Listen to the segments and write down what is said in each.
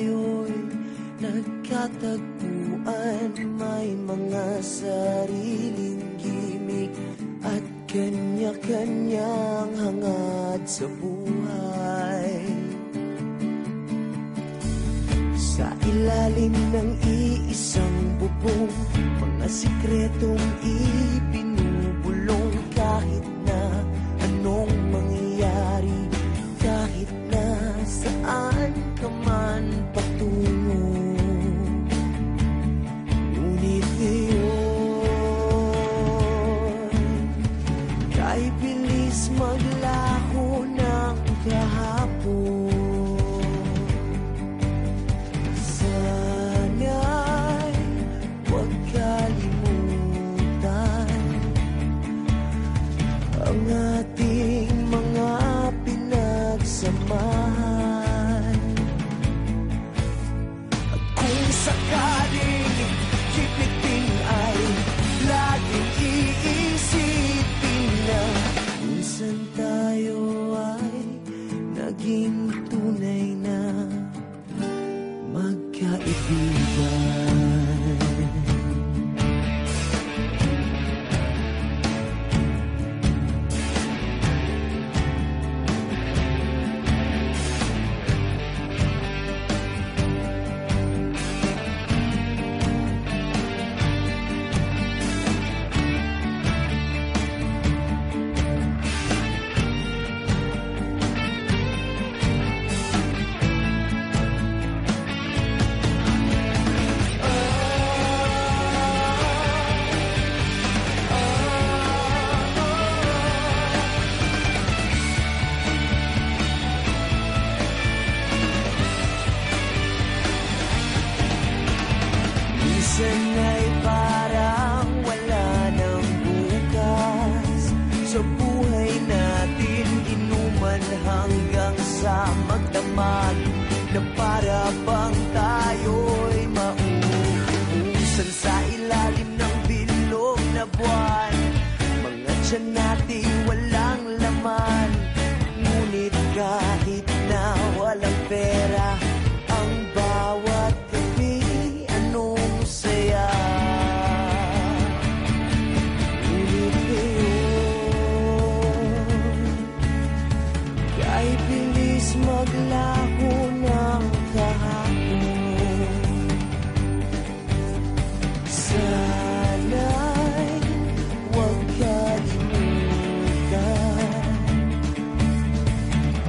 tayo'y nagkatagpuan, may mga sariling gimik at kanya-kanyang hangad sa buhay. Sa ilalim ng iisang bubong, mga sikretong ipinubulong. Kahit na anong mangyayari, kahit na saan ka man patungo, ngunit ngayon kay bilis maglaho ng kahapon. Ang ating mga pinagsamahan, at kung sakaling kipitin ay laging iisipin na minsan tayo ay naging tunay na magkaibigan. Minsan ay parang wala ng bukas sa buhay natin, inuman hanggang sa magdamag, na para bang tayo'y mauubusan sa ilalim ng bilog na buwan. Mga tiyan natin walang laman, ngunit kahit na walang pera, ang bawat gabi anong saya. Ngunit ngayon kay bilis maglaho ng kahapon. Sana'y huwag kalimutan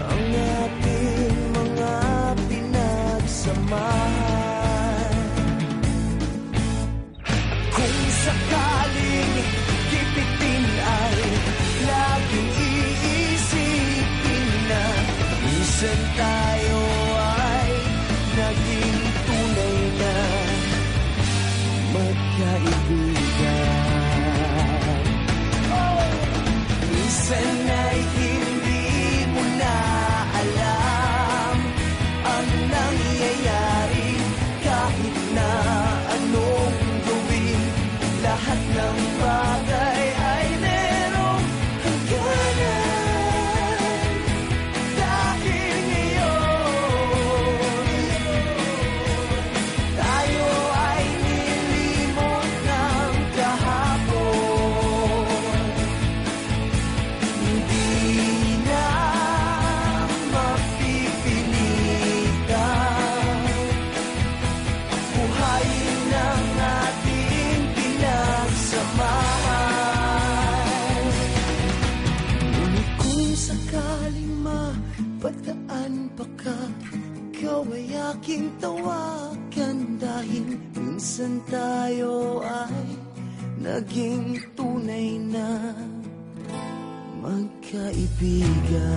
ang ating mga pinagsamahan. Kung sakaling kipitin ay laging iisipin na minsan tayo ay naging tunay na magkaibigan. Minsan ay hindi mo na alam ang nangyayari, kahit na anong gawin, lahat ng bagay ay merong hangganan. Dahil ngayon tayo ay nilimot ng kahapon. Hindi na mapipilitan buhayin ng ating pinagsamahan. Ngunit kung sakaling mapadaan pa ka, ikaw ay aking tawagan, dahil minsan tayo ay naging tunay na magkaibigan.